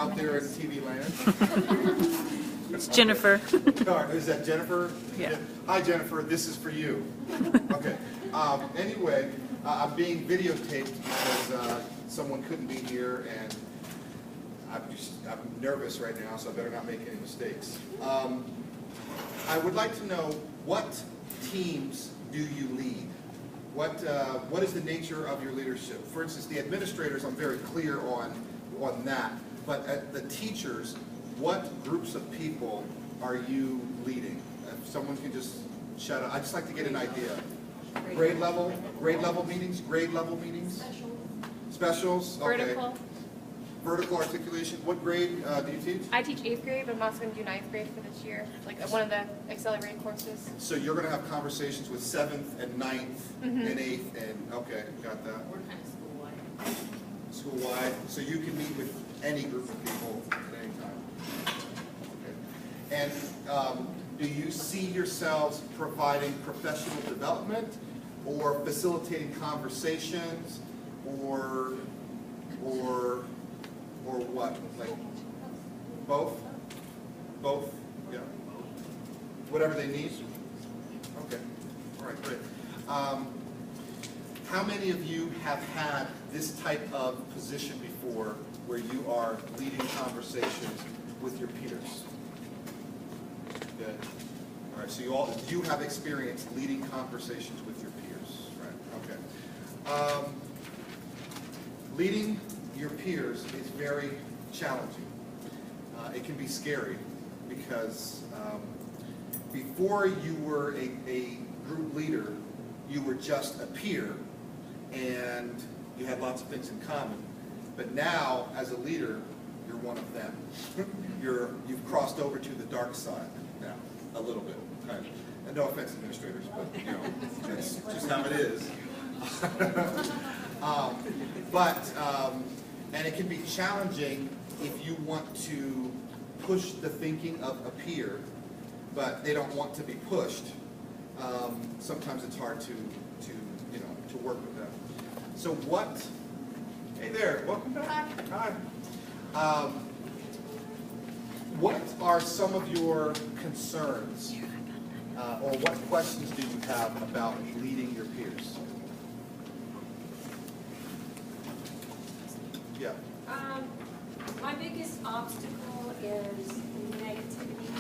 out there in TV land? It's Jennifer. Is that Jennifer? Yeah. Hi, Jennifer. This is for you. Okay. Anyway, I'm being videotaped because someone couldn't be here, and I'm nervous right now, so I better not make any mistakes. I would like to know, what teams do you lead? What is the nature of your leadership? For instance, the administrators, I'm very clear on that. But at the teachers, what groups of people are you leading? If someone can just shout out, I'd just like to get an idea. Grade level meetings, specials, okay. Vertical articulation. What grade do you teach? I teach 8th grade, but I'm also going to do 9th grade for this year, like one of the accelerated courses. So you're going to have conversations with 7th and 9th and 8th, and okay, got that. We're kind of school-wide. School-wide, so you can meet with any group of people at any time. Okay. And do you see yourselves providing professional development, or facilitating conversations, or what? Like both? Both? Yeah. Whatever they need? Okay. All right, great. How many of you have had this type of position before, where you are leading conversations with your peers? Good. All right, so you have experience leading conversations with your peers, right? Okay. Leading your peers is very challenging. It can be scary because before you were a group leader, you were just a peer and you had lots of things in common. But now, as a leader, you're one of them. You've crossed over to the dark side now, a little bit. Right? And no offense, administrators, but you know, that's just how it is. And it can be challenging if you want to push the thinking of a peer, but they don't want to be pushed. Sometimes it's hard to work with them. So hey there, welcome back. Hi. What are some of your concerns, or what questions do you have about leading your peers? Yeah. My biggest obstacle is negativity,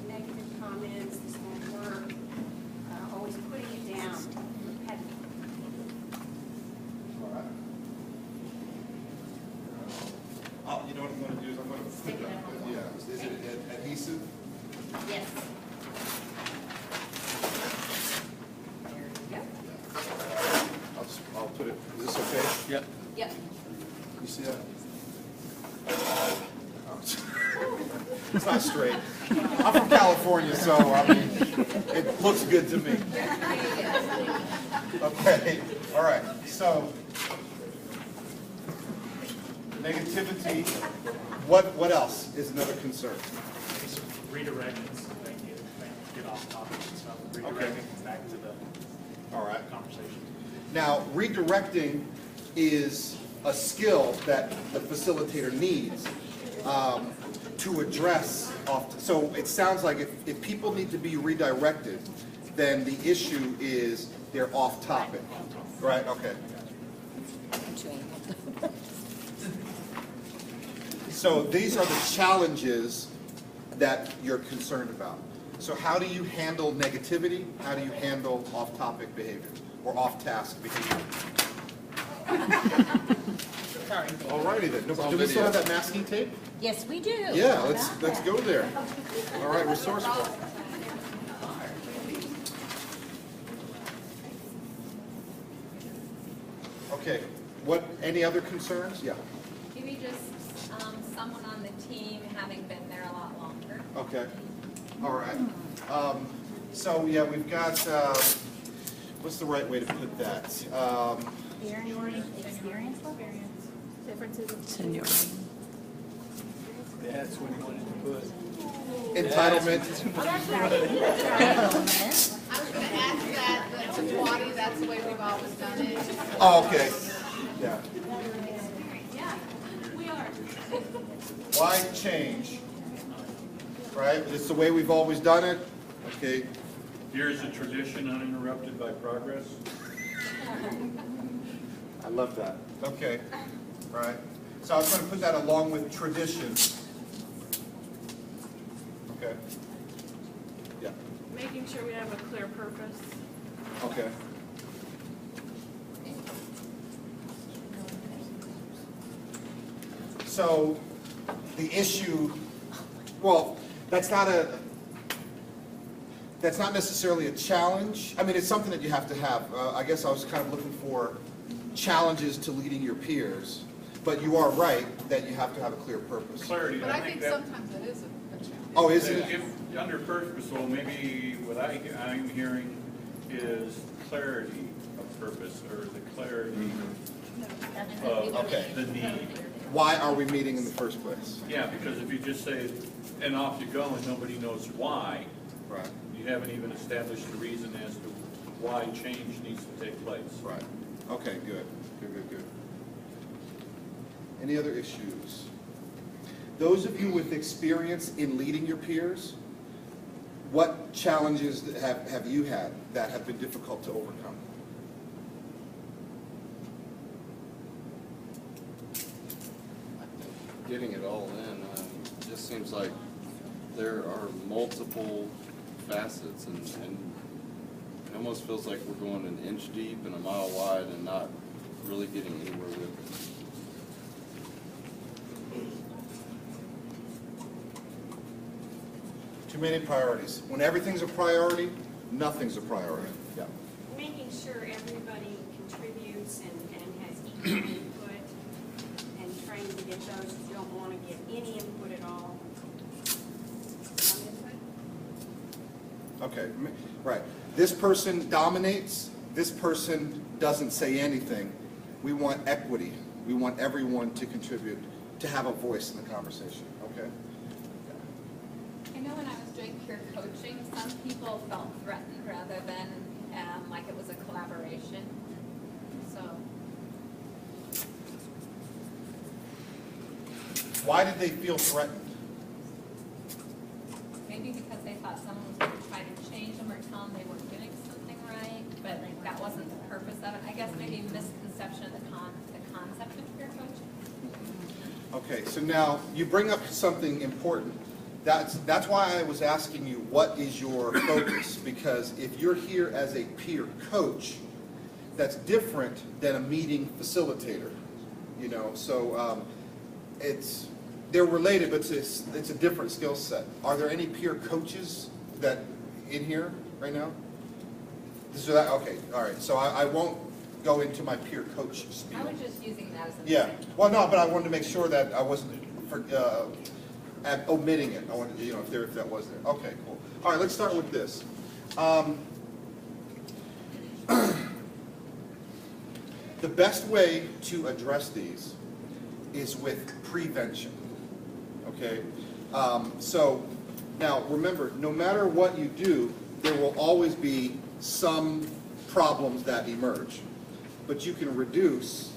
negative comments, this won't work, always putting it down. All right. You know what I'm going to do is I'm going to Stick it up. Yeah. Is it adhesive? Yes. There you go. I'll put it. Is this okay? Yep. Yep. You see that? It's not straight. I'm from California, so I mean, it looks good to me. Okay. All right. So, negativity. What else is another concern? Redirecting, so they get off topic and stuff. Redirecting back to the conversation. Now, redirecting is a skill that the facilitator needs to address often. So it sounds like if people need to be redirected, then the issue is they're off topic. Right? Okay. So these are the challenges that you're concerned about. So how do you handle negativity? How do you handle off-topic behavior or off-task behavior? All righty then. Do we still have that masking tape? Yes, we do. Yeah, let's go there. All right, resourceful. Okay. Any other concerns? Yeah. Maybe just someone on the team having been there a lot longer. Okay. All right. So yeah, we've got. What's the right way to put that? Seniority, experience. Differences in Seniority. That's what he wanted to put. Entitlement. Oh, that's right. Entitlement. I was going to ask that, but to Waddy, that's the way we've always done it. Oh, okay. Yeah. Yeah, we are. Why change? Right? It's the way we've always done it. Okay. Here's a tradition uninterrupted by progress. I love that. Okay. All right. So I was going to put that along with tradition. Okay. Yeah. Making sure we have a clear purpose. Okay. So the issue, well, that's not necessarily a challenge. I mean, it's something that you have to have. I guess I was kind of looking for challenges to leading your peers, but you are right that you have to have a clear purpose. Clarity, But I think that. sometimes it is a challenge. Oh, is it? If, under purposeful, maybe what I'm hearing is clarity of purpose, or the clarity of Okay. the need. Why are we meeting in the first place? Yeah, because if you just say, and off you go, and nobody knows why, Right. you haven't even established a reason as to why change needs to take place. Right. Okay, good. Good. Any other issues? Those of you with experience in leading your peers, what challenges have you had that have been difficult to overcome? Getting it all in, it just seems like there are multiple facets, and it almost feels like we're going an inch deep and a mile wide and not really getting anywhere with it. Too many priorities. When everything's a priority, nothing's a priority. Yeah. Making sure everybody contributes and has equal input, and trying to get those who don't want to get any input at all. Some input. Okay, right. This person dominates, this person doesn't say anything. We want equity. We want everyone to contribute, to have a voice in the conversation, okay? I know when I was doing peer coaching, some people felt threatened rather than like it was a collaboration. So Why did they feel threatened? maybe because they thought someone was going to try to change them or tell them they weren't doing something right, but like that wasn't the purpose of it. I guess maybe misconception of the concept of peer coaching. Okay, so now you bring up something important. That's why I was asking you, what is your focus? Because if you're here as a peer coach, that's different than a meeting facilitator. You know, so they're related, but it's a different skill set. Are there any peer coaches that in here right now? Okay, all right. So I won't go into my peer coach spiel. I was just using that as an Yeah, example. well, no, but I wanted to make sure that I wasn't omitting it. I wanted to, if that was there. Okay, cool. All right, let's start with this. The best way to address these is with prevention, okay? So now, remember, no matter what you do, there will always be some problems that emerge. But you can reduce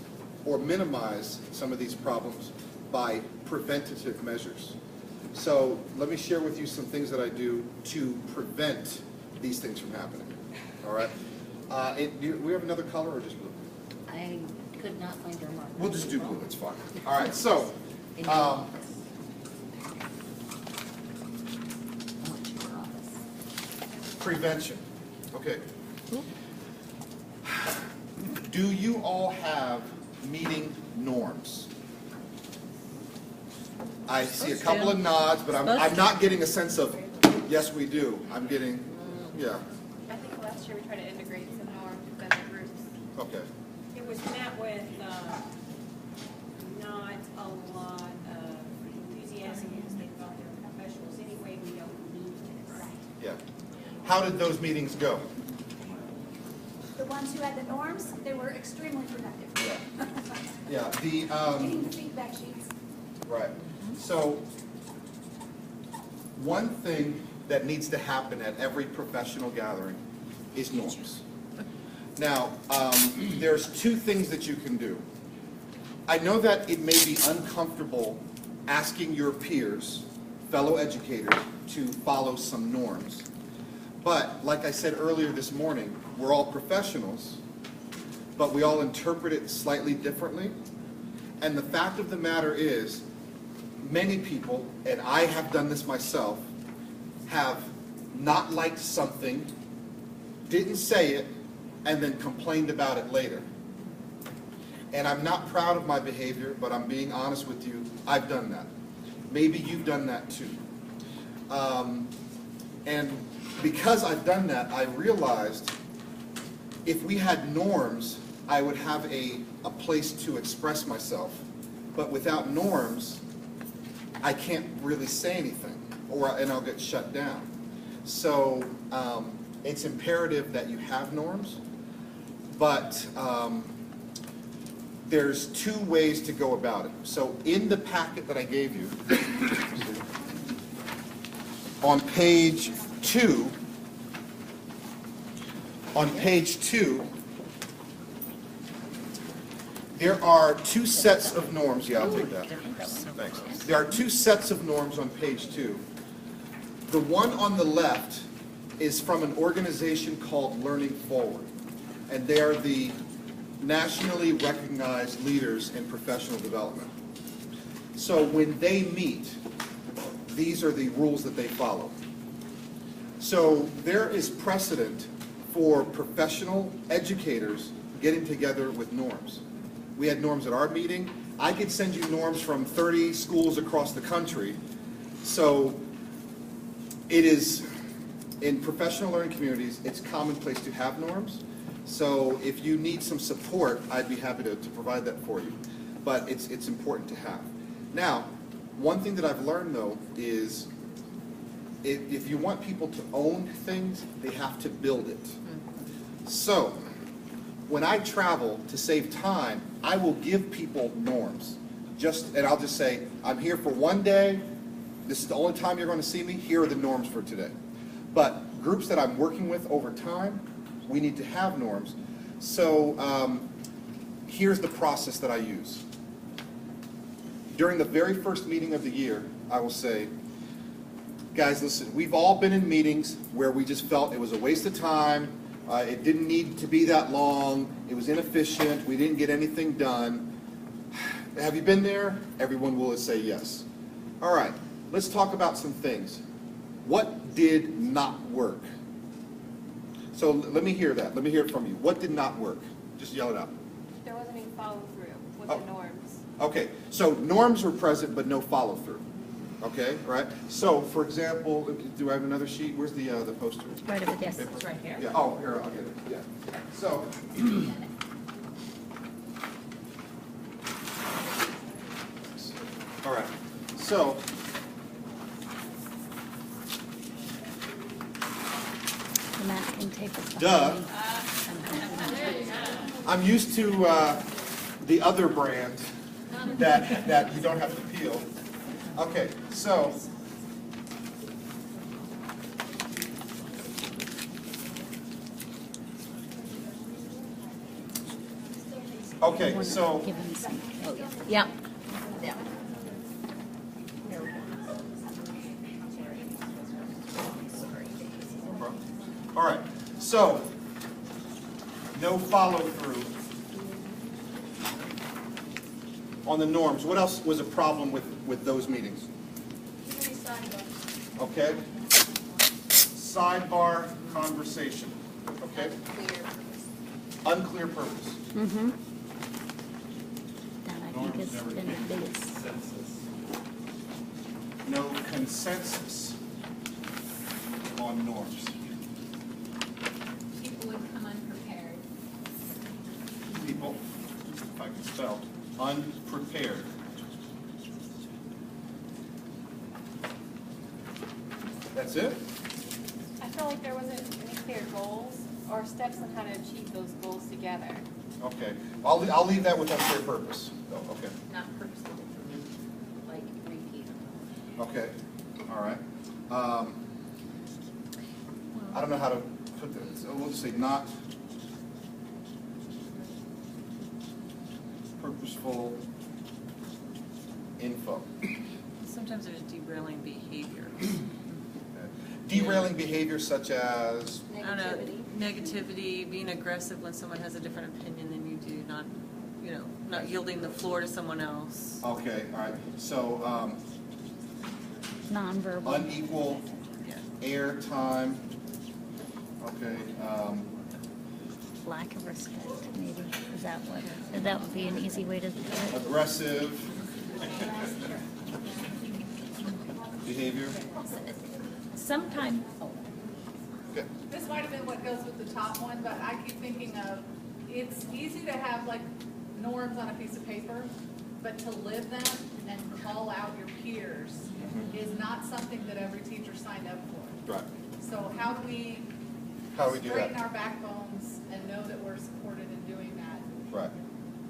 or minimize some of these problems by preventative measures. So let me share with you some things that I do to prevent these things from happening. All right? Do we have another color or just blue? I could not find your mark. We'll just do blue, it's fine. All right, so, In your office. I went to your office. prevention. Okay. Do you all have meeting norms? I see a couple of nods, but I'm not getting a sense of, yes, we do. I'm getting, yeah, I think last year we tried to integrate some norms within the groups. okay. It was met with not a lot of enthusiasm, because they thought they were professionals anyway, we don't need this. Yeah. How did those meetings go? The ones who had the norms, they were extremely productive. Yeah, Getting the feedback sheets. right. So, one thing that needs to happen at every professional gathering is norms. Now, there's two things that you can do. I know that it may be uncomfortable asking your peers, fellow educators, to follow some norms. But like I said earlier this morning, we're all professionals, but we all interpret it slightly differently. And the fact of the matter is, many people, and I have done this myself, have not liked something, didn't say it, and then complained about it later. And I'm not proud of my behavior, but I'm being honest with you, I've done that. Maybe you've done that too. And because I've done that, I realized if we had norms, I would have a place to express myself. But without norms, I can't really say anything, and I'll get shut down. So it's imperative that you have norms, but there's two ways to go about it. So in the packet that I gave you, on page 2, there are two sets of norms. Yeah, I'll take that. Thanks. There are two sets of norms on page 2. The one on the left is from an organization called Learning Forward, and they are the nationally recognized leaders in professional development. So when they meet, these are the rules that they follow. So there is precedent for professional educators getting together with norms. We had norms at our meeting. I could send you norms from 30 schools across the country. So it is, in professional learning communities, it's commonplace to have norms. So if you need some support, I'd be happy to provide that for you. But it's important to have. Now, one thing that I've learned, though, is if you want people to own things, they have to build it. So when I travel to save time, I will give people norms. And I'll just say, I'm here for one day. This is the only time you're going to see me. Here are the norms for today. But groups that I'm working with over time, we need to have norms. So here's the process that I use. During the very first meeting of the year, I will say, guys, listen, we've all been in meetings where we just felt it was a waste of time, it didn't need to be that long, it was inefficient, we didn't get anything done. Have you been there? Everyone will say yes. All right, let's talk about some things. What did not work? So let me hear that. Let me hear it from you. What did not work? Just yell it out. There wasn't any follow-through with the norms. Okay, so norms were present, but no follow-through. Okay, right? So, for example, do I have another sheet? Where's the poster? Right over there. It's right here. Yeah. Oh, here, I'll get it. Yeah. So. All right. So. The masking tape is Duh. I'm used to the other brand that you don't have to peel. Okay, so yeah. all right, so no follow-through on the norms. What else was a problem with those meetings? Okay. Sidebar conversation. Okay. Unclear purpose. Mm-hmm. That I think has been the biggest. No consensus on norms. People would come unprepared. People, if I can spell, unprepared. That's it? I feel like there wasn't any clear goals or steps on how to achieve those goals together. Okay. I'll leave that with unclear purpose. Oh, okay. Not purposeful, like repeat. Okay. All right. I don't know how to put this. So we'll just say not purposeful info. Sometimes there's derailing behavior. Derailing behavior such as, I don't know, negativity, being aggressive when someone has a different opinion than you do, not, not yielding the floor to someone else. okay, all right, so Nonverbal. unequal Yeah. air time, okay, Lack of respect, maybe. That would be an easy way to do it. aggressive behavior. Sometimes, Okay. This might have been what goes with the top one, but I keep thinking of, it's easy to have like norms on a piece of paper, but to live them and call out your peers is not something that every teacher signed up for. Right. So how do we do straighten that? our backbones and know that we're supported in doing that? Right.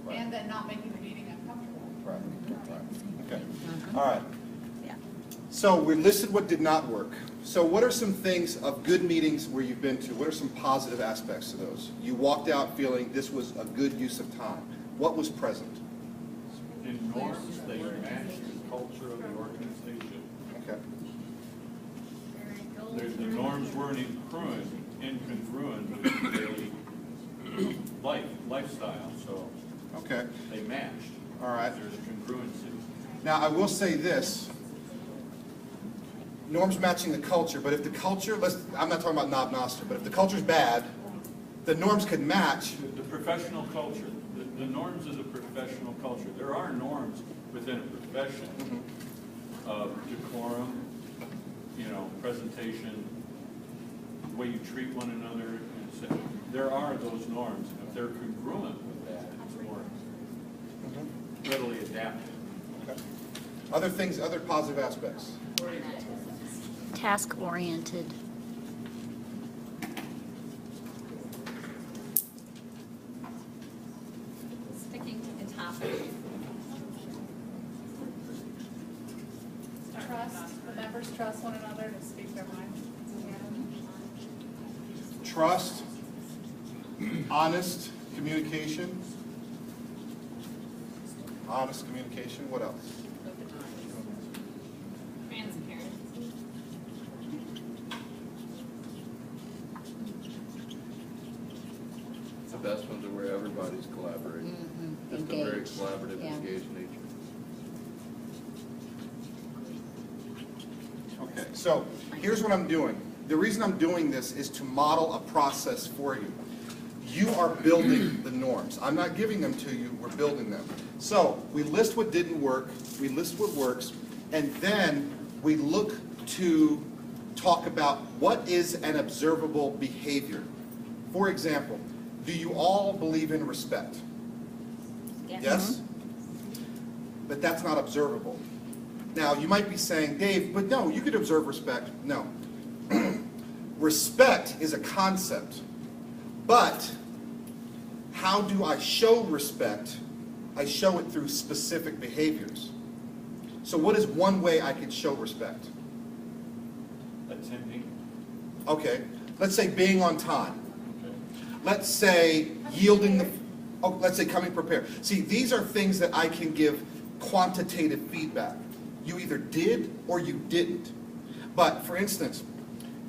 Right. And then not making the meeting uncomfortable? Right. Okay. All right. yeah. So we listed what did not work. So what are some things of good meetings where you've been to? What are some positive aspects to those? You walked out feeling this was a good use of time. What was present? In norms, they match the culture of the organization. Okay. The norms weren't incongruent with daily lifestyle, so Okay. they matched. All right. There's congruency. Now, I will say this. Norms matching the culture, but if the culture, I'm not talking about Knob Noster, but if the culture's bad, the norms could match. The professional culture, the norms of the professional culture. There are norms within a profession of decorum, presentation, the way you treat one another. And so there are those norms. If they're congruent with that, it's more readily adapted. Okay. Other things, other positive aspects. Task-oriented. Sticking to the topic. Trust, the members trust one another to speak their minds. Trust, honest communication. Honest communication, what else? Transparency. The best ones are where everybody's collaborating. Just a very collaborative, engaged nature. Okay, so here's what I'm doing. The reason I'm doing this is to model a process for you. You are building the norms. I'm not giving them to you, we're building them. So we list what didn't work, we list what works, and then we look to talk about what is an observable behavior. For example, do you all believe in respect? Yes? But that's not observable. Now, you might be saying, Dave, but no, you could observe respect. No. Respect is a concept. But how do I show respect? I show it through specific behaviors. So what is one way I can show respect? Attending. Okay. Let's say being on time. Okay. Let's say yielding the, let's say coming prepared. See, these are things that I can give quantitative feedback. You either did or you didn't. But for instance,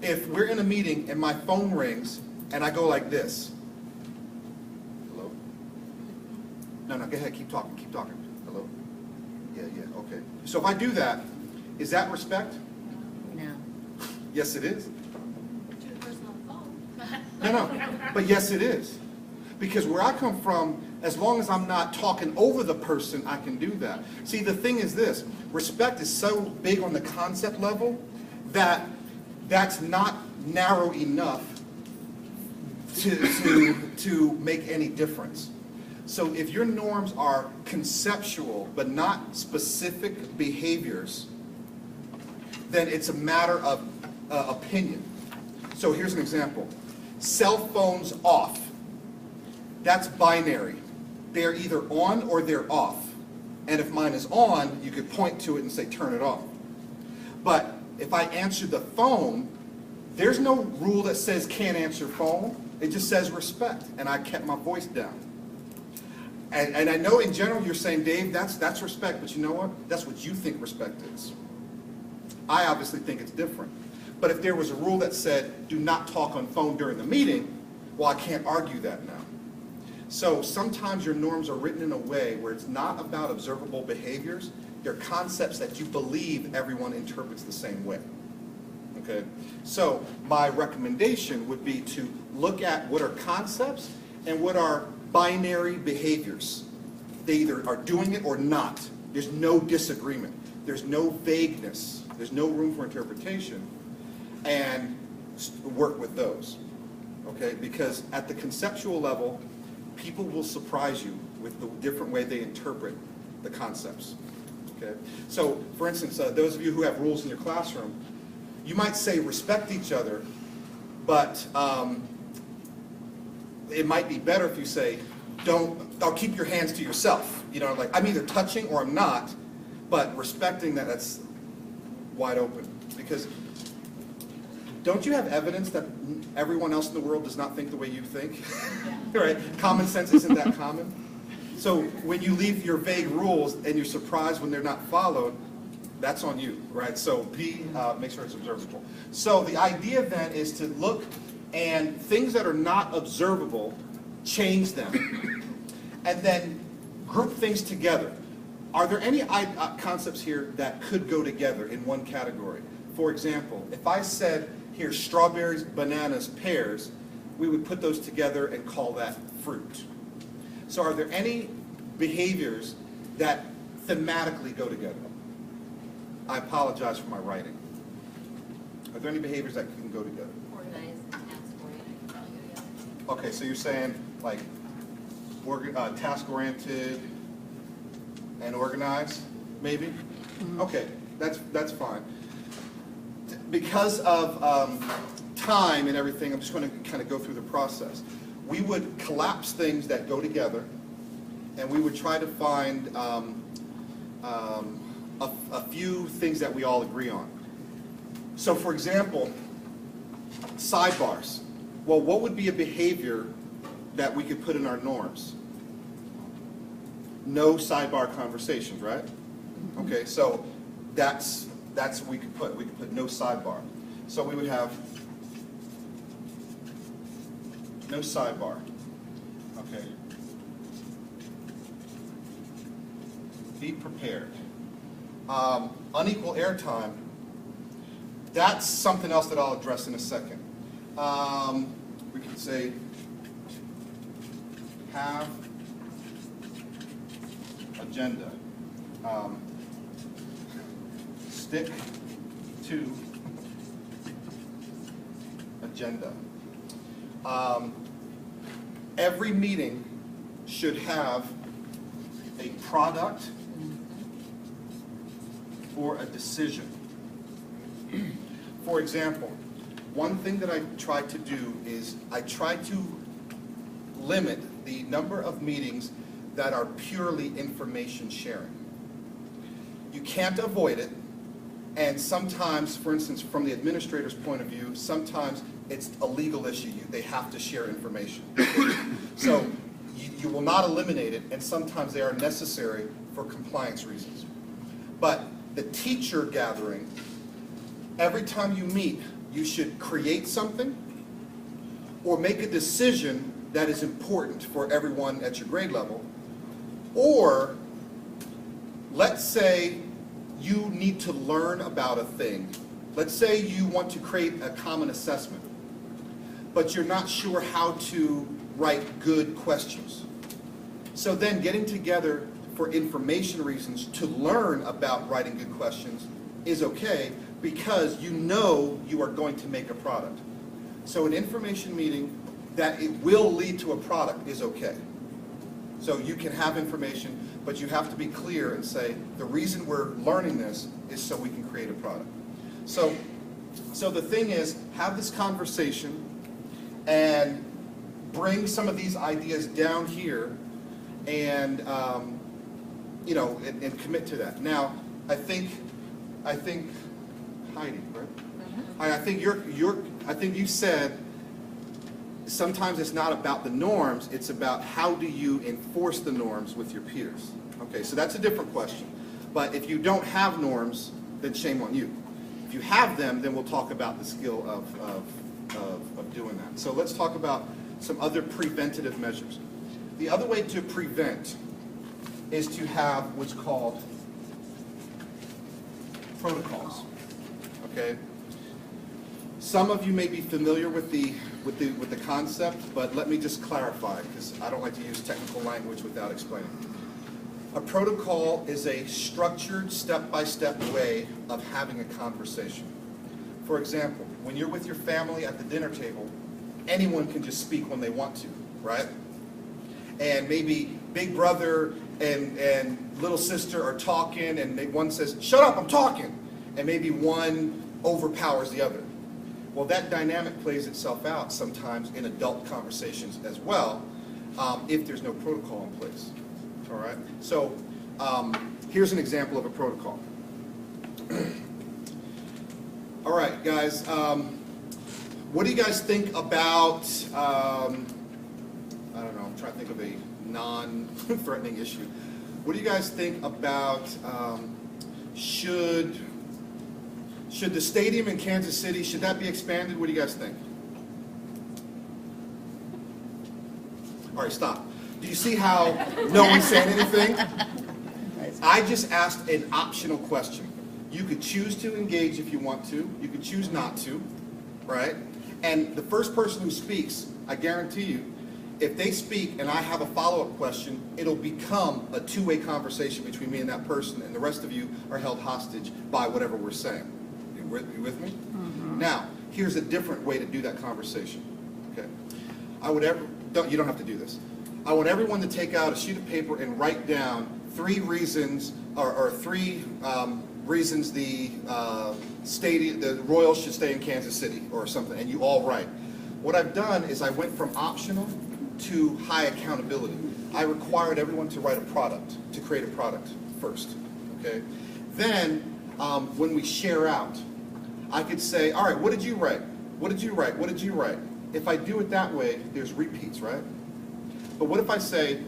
if we're in a meeting and my phone rings and I go like this. Hello? No, go ahead, keep talking. Hello? Yeah, okay. So if I do that, is that respect? No. Yes, it is. To the person on the phone. No, but yes, it is. Because where I come from, as long as I'm not talking over the person, I can do that. See, the thing is this, respect is so big on the concept level that that's not narrow enough to make any difference. So if your norms are conceptual but not specific behaviors, then it's a matter of opinion. So here's an example. Cell phones off. That's binary. They're either on or they're off. And if mine is on, you could point to it and say, turn it off. But if I answer the phone, there's no rule that says can't answer phone. It just says respect. And I kept my voice down. And I know in general you're saying, Dave, that's respect, but you know what? That's what you think respect is. I obviously think it's different. But if there was a rule that said, do not talk on phone during the meeting, well, I can't argue that now. So sometimes your norms are written in a way where it's not about observable behaviors, they're concepts that you believe everyone interprets the same way. Okay? So my recommendation would be to look at what are concepts and what are binary behaviors. They either are doing it or not. There's no disagreement. There's no vagueness. There's no room for interpretation. And work with those. Okay? Because at the conceptual level, people will surprise you with the different way they interpret the concepts. Okay? So, for instance, those of you who have rules in your classroom, you might say respect each other, but it might be better if you say, I'll keep your hands to yourself. You know, like I'm either touching or I'm not, but respecting that's wide open. Because don't you have evidence that everyone else in the world does not think the way you think? Right? Common sense isn't that common. So when you leave your vague rules and you're surprised when they're not followed, that's on you, right? So make sure it's observable. So the idea then is to look and things that are not observable, change them. And then group things together. Are there any concepts here that could go together in one category? For example, if I said, here, strawberries, bananas, pears, we would put those together and call that fruit. So are there any behaviors that thematically go together? I apologize for my writing. Are there any behaviors that can go together? Organized and task-oriented, I can tell you, yeah. Okay, so you're saying like task-oriented and organized, maybe? Okay, that's fine. Because of time and everything, I'm just going to kind of go through the process. We would collapse things that go together, and we would try to find a few things that we all agree on. So for example, sidebars. Well, what would be a behavior that we could put in our norms? No sidebar conversations, right? Okay, so that's what we could put. We could put no sidebar. So we would have no sidebar. Okay. Be prepared. Unequal airtime. That's something else that I'll address in a second. We could say have agenda. Stick to agenda. Every meeting should have a product or a decision. For example, one thing that I try to do is I try to limit the number of meetings that are purely information sharing. You can't avoid it, and sometimes, for instance, from the administrator's point of view, sometimes it's a legal issue. They have to share information. So you will not eliminate it, and sometimes they are necessary for compliance reasons. But the teacher gathering, every time you meet, you should create something or make a decision that is important for everyone at your grade level. Or let's say you need to learn about a thing. Let's say you want to create a common assessment, but you're not sure how to write good questions. So then getting together for information reasons to learn about writing good questions is okay, because you know you are going to make a product. So an information meeting that it will lead to a product is okay. So you can have information, but you have to be clear and say, the reason we're learning this is so we can create a product. So the thing is, have this conversation and bring some of these ideas down here and, and commit to that. Now, I think Heidi, right? I think you said sometimes it's not about the norms, it's about how do you enforce the norms with your peers. Okay, so that's a different question. But if you don't have norms, then shame on you. If you have them, then we'll talk about the skill of doing that. So let's talk about some other preventative measures. The other way to prevent is to have what's called protocols. Okay? Some of you may be familiar with the concept, but let me just clarify, because I don't like to use technical language without explaining. A protocol is a structured, step-by-step way of having a conversation. For example, when you're with your family at the dinner table, anyone can just speak when they want to, right? And maybe big brother and little sister are talking, and one says, "Shut up, I'm talking," and maybe one overpowers the other. Well, that dynamic plays itself out sometimes in adult conversations as well, if there's no protocol in place. All right? So here's an example of a protocol. All right, guys. What do you guys think about, I don't know, I'm trying to think of a non-threatening issue. What do you guys think about, should the stadium in Kansas City, should that be expanded? What do you guys think? All right, stop. Do you see how no one's saying anything? I just asked an optional question. You could choose to engage if you want to. You could choose not to, right? And the first person who speaks, I guarantee you, if they speak and I have a follow-up question, it'll become a two-way conversation between me and that person, and the rest of you are held hostage by whatever we're saying. You with me? Mm-hmm. Now, here's a different way to do that conversation. Okay, you don't have to do this. I want everyone to take out a sheet of paper and write down 3 reasons, or 3 reasons the Royals should stay in Kansas City, or something, and you all write. What I've done is I went from optional to high accountability. I required everyone to write a product, to create a product first. Okay. Then, when we share out, I could say, all right, what did you write? What did you write? What did you write? If I do it that way, there's repeats, right? But what if I say,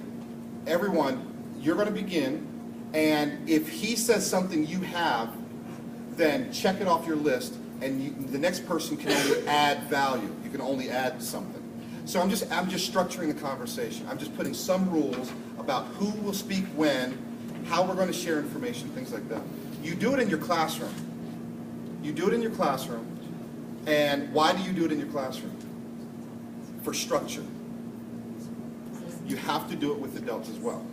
everyone, you're going to begin, and if he says something you have, then check it off your list, and the next person can only add value. You can only add something. So I'm just structuring the conversation. I'm just putting some rules about who will speak when, how we're going to share information, things like that. You do it in your classroom. You do it in your classroom. And why do you do it in your classroom? For structure. You have to do it with adults as well.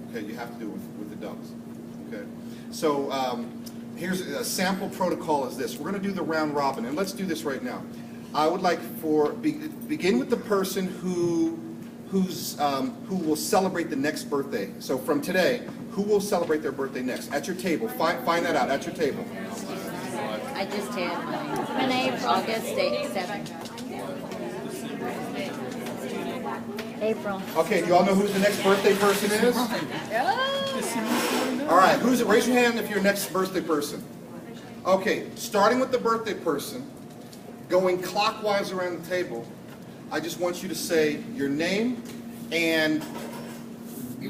Okay, you have to do it with adults. Okay, so here's a sample protocol is this. We're going to do the round robin, and let's do this right now. I would like begin with the person who will celebrate the next birthday. So from today, who will celebrate their birthday next? At your table. Find that out at your table. I just had mine. In April. August 7th. April. Okay, do you all know who the next birthday person is? All right, raise your hand if you're next birthday person. Okay, starting with the birthday person, going clockwise around the table, I just want you to say your name and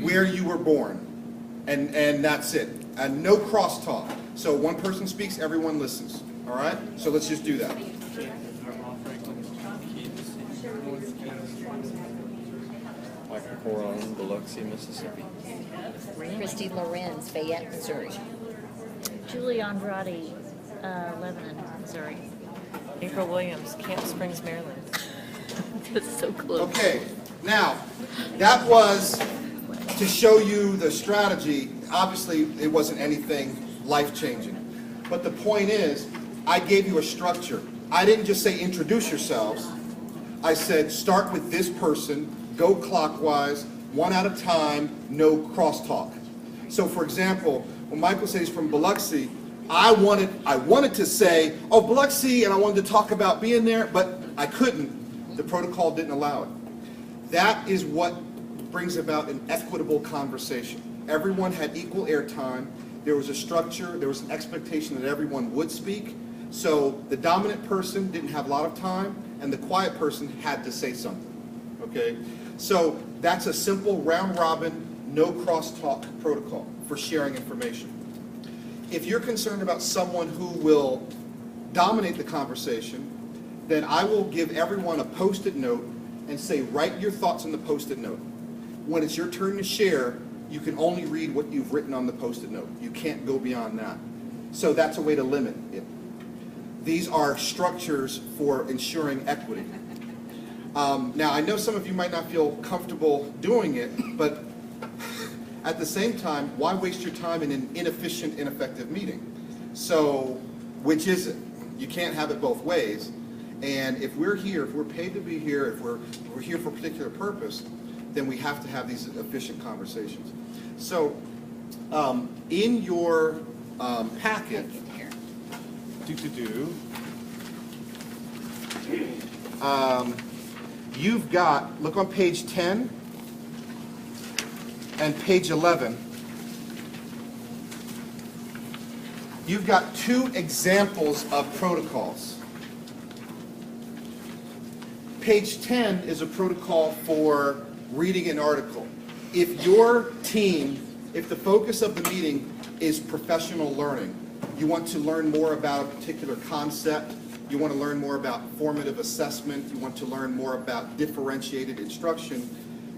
where you were born. And that's it. And no crosstalk. So one person speaks, everyone listens. All right? So let's just do that. Michael Coron, Biloxi, Mississippi. Christy Lorenz, Fayette, Missouri. Julie Andrade, Lebanon, Missouri. April Williams, Camp Springs, Maryland. That's so close. Okay, now, that was to show you the strategy. Obviously, it wasn't anything life-changing. But the point is, I gave you a structure. I didn't just say introduce yourselves. I said start with this person, go clockwise, one at a time, no crosstalk. So for example, when Michael says he's from Biloxi, I wanted to say, oh, Biloxi, and I wanted to talk about being there, but I couldn't. The protocol didn't allow it. That is what brings about an equitable conversation. Everyone had equal airtime. There was a structure. There was an expectation that everyone would speak. So the dominant person didn't have a lot of time, and the quiet person had to say something. Okay? So that's a simple round robin, no crosstalk protocol for sharing information. If you're concerned about someone who will dominate the conversation, then I will give everyone a post-it note and say, write your thoughts on the post-it note. When it's your turn to share, you can only read what you've written on the post-it note. You can't go beyond that. So that's a way to limit it. These are structures for ensuring equity. Now, I know some of you might not feel comfortable doing it, but at the same time, why waste your time in an inefficient, ineffective meeting? So, which is it? You can't have it both ways. And if we're here, if we're paid to be here, if we're here for a particular purpose, then we have to have these efficient conversations. So, in your packet, you've got, look on page 10 and page 11. You've got two examples of protocols. Page 10 is a protocol for reading an article. If your team, if the focus of the meeting is professional learning, you want to learn more about a particular concept, you want to learn more about formative assessment, you want to learn more about differentiated instruction,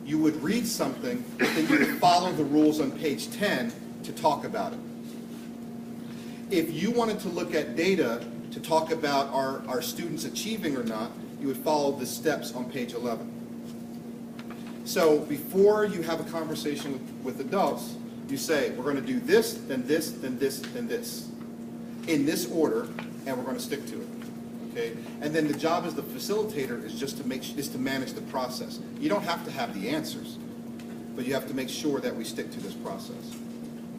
you would read something, but then you would follow the rules on page 10 to talk about it. If you wanted to look at data to talk about our students achieving or not, you would follow the steps on page 11. So before you have a conversation with adults, you say, we're going to do this, then this, then this, then this, in this order, and we're going to stick to it. Okay? And then the job as the facilitator is just to manage the process. You don't have to have the answers, but you have to make sure that we stick to this process.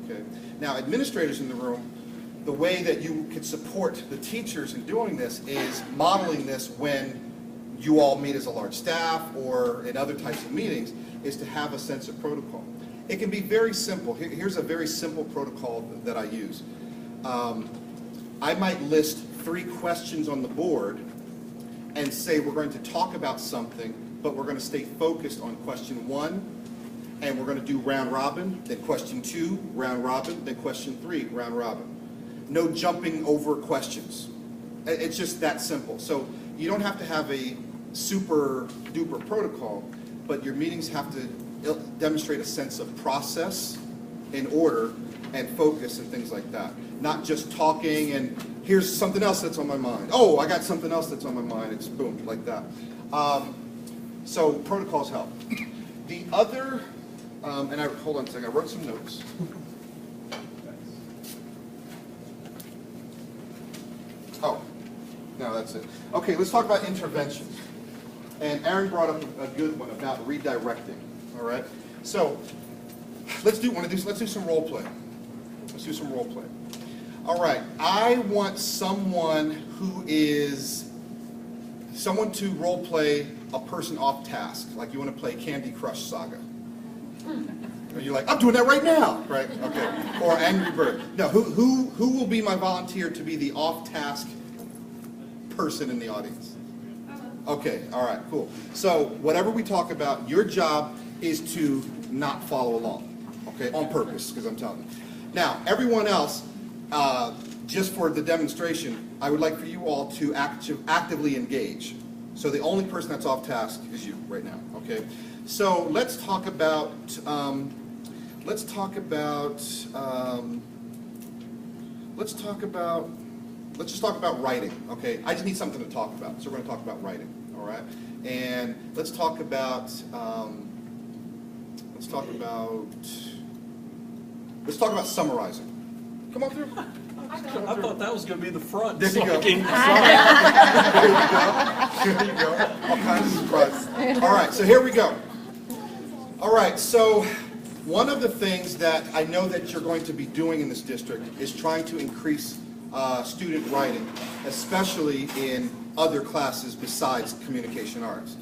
Okay? Now, administrators in the room, the way that you could support the teachers in doing this is modeling this when you all meet as a large staff or in other types of meetings, is to have a sense of protocol. It can be very simple. Here's a very simple protocol that I use. I might list 3 questions on the board and say we're going to talk about something, but we're going to stay focused on question 1, and we're going to do round robin, then question 2, round robin, then question 3, round robin. No jumping over questions. It's just that simple. So you don't have to have a super duper protocol, but your meetings have to demonstrate a sense of process and order and focus and things like that. Not just talking and here's something else that's on my mind. Oh, I got something else that's on my mind. It's boom, like that. So protocols help. The other, and hold on a second, I wrote some notes. Oh, no, that's it. Okay, let's talk about interventions. And Aaron brought up a good one about redirecting. All right. So let's do some role play. Let's do some role play. All right. I want someone to role play a person off task, like you want to play Candy Crush Saga. Or you're like, I'm doing that right now, right? Okay. Or Angry Bird. No, who will be my volunteer to be the off-task person in the audience? Okay, all right, cool. So whatever we talk about, your job is to not follow along, okay, on purpose, because I'm telling you. Now, everyone else, just for the demonstration, I would like for you all to actively engage. So the only person that's off task is you right now, okay? So let's just talk about writing, okay? I just need something to talk about, so we're going to talk about writing, all right? And let's talk about summarizing. Come on through. I thought that was going to be the front. There you go. There you go. All kinds of surprises. All right, so here we go. All right, so one of the things that I know that you're going to be doing in this district is trying to increase student writing, especially in other classes besides communication arts.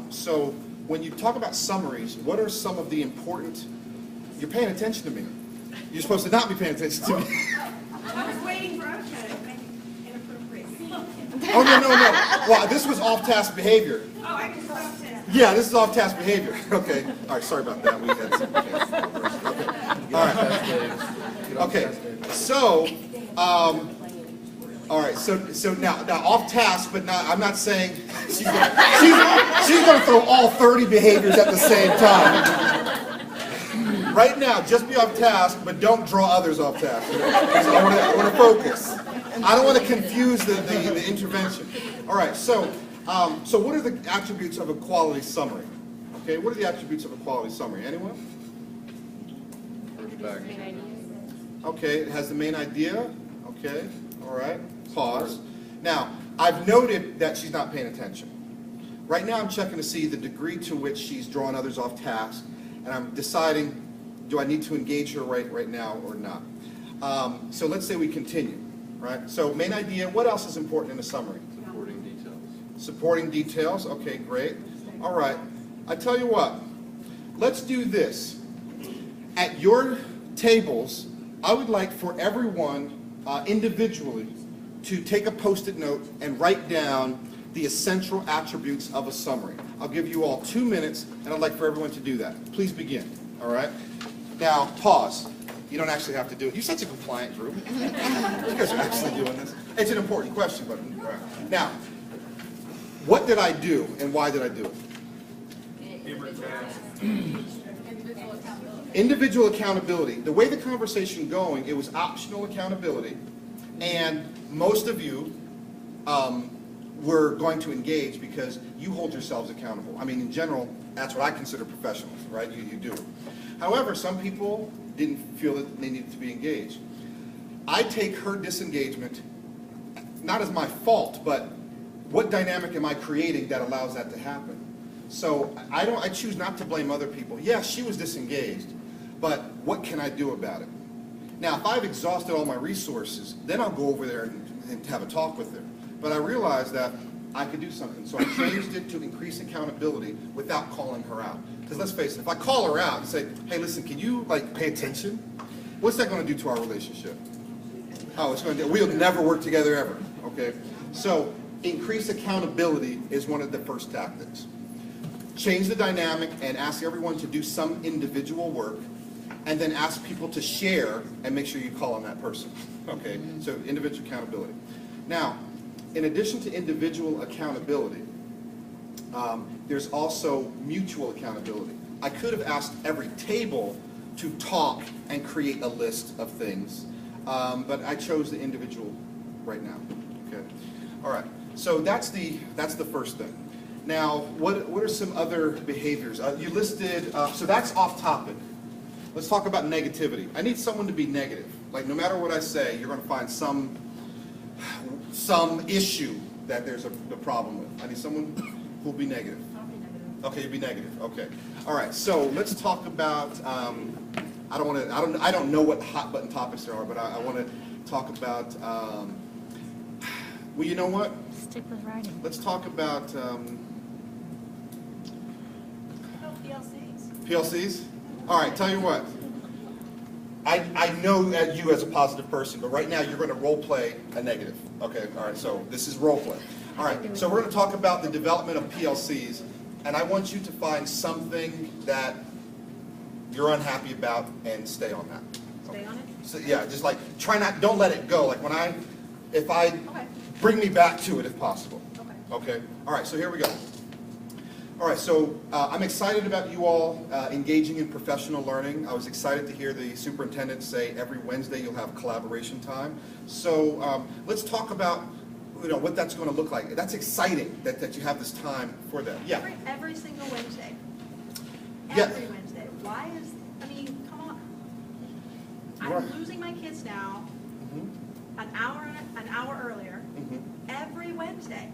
So when you talk about summaries, what are some of the important, you're paying attention to me. You're supposed to not be paying attention to me. I was waiting for, okay, inappropriate. Oh, no. Well, this was off-task behavior. Oh, I can stop that. Yeah, this is off-task behavior. Okay. All right, sorry about that. We had some. Okay. All right. Okay. So, all right. So now off-task, but not. I'm not saying she's going to throw all 30 behaviors at the same time. Right now, just be off task, but don't draw others off task. I want to focus. I don't want to confuse the intervention. All right, so what are the attributes of a quality summary? Okay, what are the attributes of a quality summary? Anyone? First action. Okay, it has the main idea. Okay, all right, pause. Now, I've noted that she's not paying attention. Right now, I'm checking to see the degree to which she's drawing others off task, and I'm deciding, do I need to engage her right now or not? So let's say we continue, right? So main idea, what else is important in a summary? Supporting details. Supporting details, okay, great. All right, I tell you what, let's do this. At your tables, I would like for everyone individually to take a Post-it note and write down the essential attributes of a summary. I'll give you all 2 minutes, and I'd like for everyone to do that. Please begin, all right? Now, pause. You don't actually have to do it. You're such a compliant group. You guys are actually doing this. It's an important question, but all right. Now, what did I do, and why did I do it? Individual accountability. Individual accountability. The way the conversation going, it was optional accountability, and most of you were going to engage because you hold yourselves accountable. I mean, in general, that's what I consider professionals, right? You do it. However, some people didn't feel that they needed to be engaged. I take her disengagement not as my fault, but what dynamic am I creating that allows that to happen? So I choose not to blame other people. Yes, she was disengaged, but what can I do about it? Now, if I've exhausted all my resources, then I'll go over there and have a talk with her. But I realized that I could do something, so I changed it to increase accountability without calling her out. Because let's face it, if I call her out and say, hey, listen, can you pay attention? What's that going to do to our relationship? Oh, it's going to, we'll never work together ever, okay? So increase accountability is one of the first tactics. Change the dynamic and ask everyone to do some individual work, and then ask people to share and make sure you call on that person, okay? So individual accountability. Now, in addition to individual accountability, there's also mutual accountability. I could have asked every table to talk and create a list of things, but I chose the individual right now. Okay, all right. So that's the first thing. Now, what are some other behaviors? You listed. So that's off topic. Let's talk about negativity. I need someone to be negative. Like no matter what I say, you're going to find some issue that there's a problem with. I need someone who will be negative. I'll be negative. Okay, you'll be negative. Okay. All right. So let's talk about. I don't know what hot button topics there are, but I want to talk about. Well, you know what? Stick with writing. Let's talk about PLCs. PLCs. All right. Tell you what. I know that you as a positive person, but right now you're going to role play a negative. Okay, all right, so this is role play. All right, so we're going to talk about the development of PLCs, and I want you to find something that you're unhappy about and stay on that. Stay on it? So, yeah, just don't let it go. Like bring me back to it if possible. Okay, all right, so here we go. All right, so I'm excited about you all engaging in professional learning. I was excited to hear the superintendent say every Wednesday you'll have collaboration time. So let's talk about what that's going to look like. That's exciting that you have this time for that. Yeah. Every single Wednesday. Yeah. Every Wednesday. Why is, come on. Right. I'm losing my kids now an hour earlier. Every Wednesday.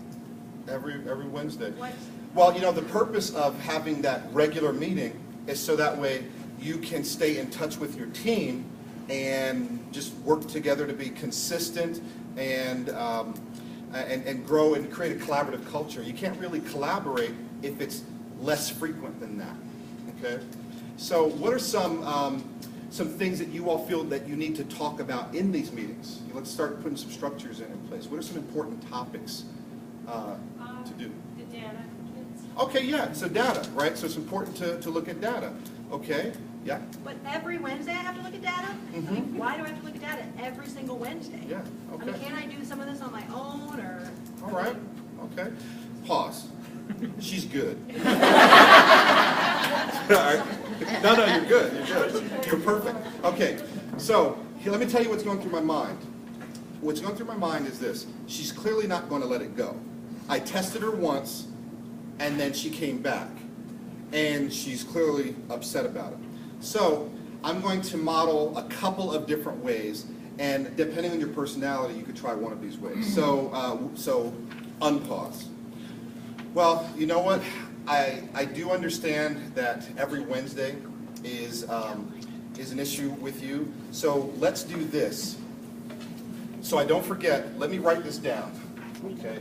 Every Wednesday. What? Well, the purpose of having that regular meeting is so that way you can stay in touch with your team and just work together to be consistent and grow and create a collaborative culture. You can't really collaborate if it's less frequent than that. Okay. So, what are some things that you all feel that you need to talk about in these meetings? Let's start putting some structures in place. What are some important topics to do? The data, kids. Okay, yeah, so data, right? So it's important to look at data. Okay, yeah. But every Wednesday I have to look at data? I mean, why do I have to look at data every single Wednesday? Yeah, I mean, okay. can't I do some of this on my own, or? All right, okay. Pause. She's good. All right. No, you're good. You're good. You're perfect. Okay, so here, let me tell you what's going through my mind. What's going through my mind is this. She's clearly not going to let it go. I tested her once, and then she came back. And she's clearly upset about it. So I'm going to model a couple of different ways, and depending on your personality, you could try one of these ways. So unpause. Well, you know what? I do understand that every Wednesday is an issue with you. So let's do this. So I don't forget, let me write this down. Okay.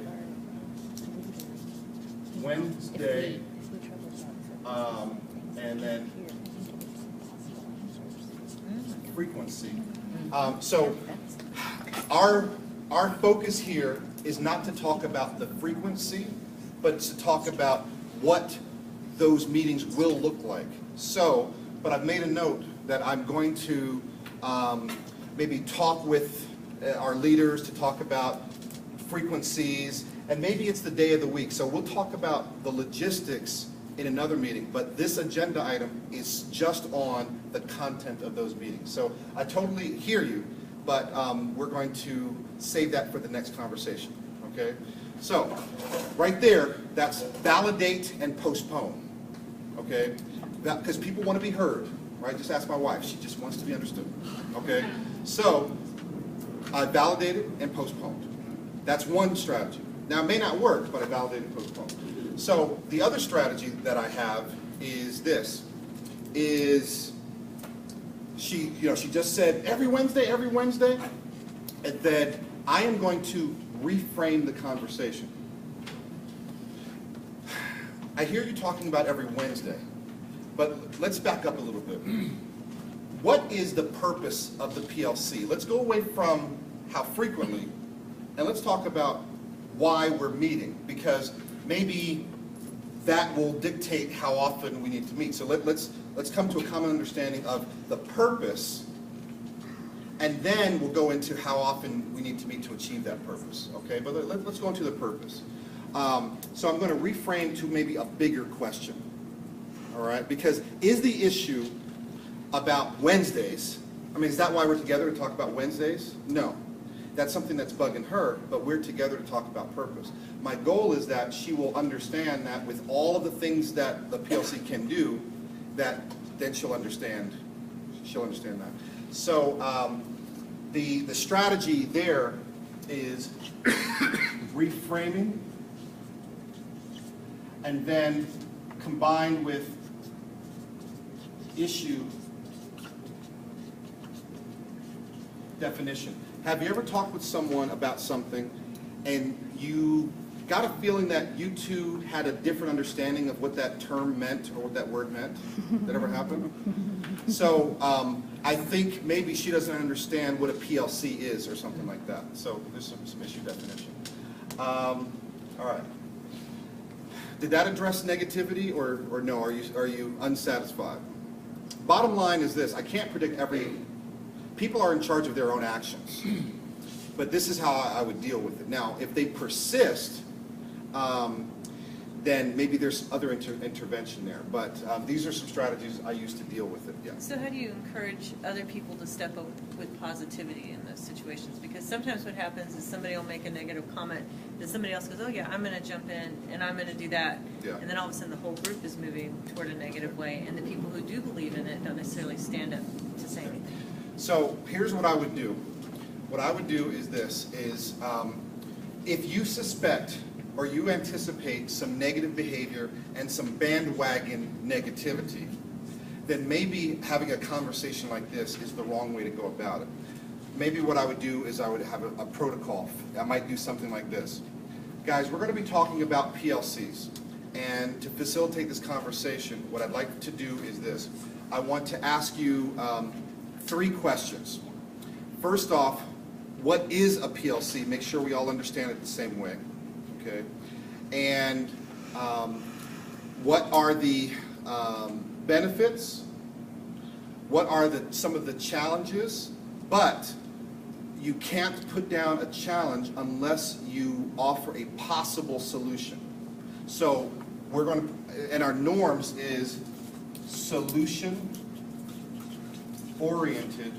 Wednesday, and then frequency. So our focus here is not to talk about the frequency, but to talk about what those meetings will look like. So, but I've made a note that I'm going to maybe talk with our leaders to talk about frequencies, and maybe it's the day of the week. So we'll talk about the logistics in another meeting, but this agenda item is just on the content of those meetings. So I totally hear you, but we're going to save that for the next conversation, okay? So right there, that's validate and postpone, okay? Because people want to be heard, right? Just ask my wife. She just wants to be understood, okay? So I validated and postponed. That's one strategy. Now, it may not work, but I validated and postponed. So the other strategy that I have is this, is she just said every Wednesday, and then I am going to reframe the conversation. I hear you talking about every Wednesday, but let's back up a little bit. What is the purpose of the PLC? Let's go away from how frequently, and let's talk about why we're meeting, because maybe that will dictate how often we need to meet. So let's come to a common understanding of the purpose, and then we'll go into how often we need to meet to achieve that purpose. Okay, but let's go into the purpose. So I'm going to reframe to maybe a bigger question. All right, because is the issue about Wednesdays? I mean, is that why we're together to talk about Wednesdays? No. That's something that's bugging her, but we're together to talk about purpose. My goal is that she will understand that with all of the things that the PLC can do, that then she'll understand that. So the strategy there is reframing, and then combined with issue definition. Have you ever talked with someone about something and you got a feeling that you two had a different understanding of what that term meant or what that word meant? That ever happened? So I think maybe she doesn't understand what a PLC is or something like that. So there's some issue definition. All right. Did that address negativity or no? Are you unsatisfied? Bottom line is this: I can't predict people are in charge of their own actions, but this is how I would deal with it. Now, if they persist, then maybe there's other intervention there. But these are some strategies I use to deal with it. Yeah. So how do you encourage other people to step up with positivity in those situations? Because sometimes what happens is somebody will make a negative comment, then somebody else goes, oh yeah, I'm going to jump in and I'm going to do that. Yeah. And then all of a sudden the whole group is moving toward a negative way, and the people who do believe in it don't necessarily stand up to say anything. So here's what I would do. What I would do is this, if you suspect or you anticipate some negative behavior and some bandwagon negativity, then maybe having a conversation like this is the wrong way to go about it. Maybe what I would do is I would have a protocol. I might do something like this. Guys, we're going to be talking about PLCs. And to facilitate this conversation, what I'd like to do is this. I want to ask you 3 questions. First off, what is a PLC? Make sure we all understand it the same way. okay? And what are the benefits? What are some of the challenges? But you can't put down a challenge unless you offer a possible solution. So we're going to, and our norms is solution-oriented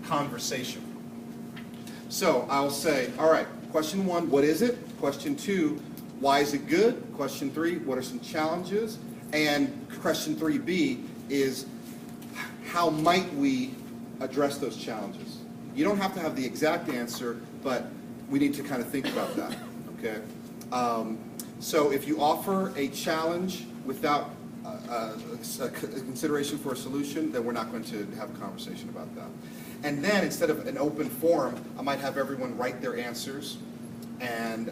conversation. So I'll say, all right, question 1, what is it? Question 2, why is it good? Question 3, what are some challenges? And question 3B is, how might we address those challenges? You don't have to have the exact answer, but we need to kind of think about that, okay? So if you offer a challenge without a consideration for a solution, then we're not going to have a conversation about that. And then instead of an open forum, I might have everyone write their answers, and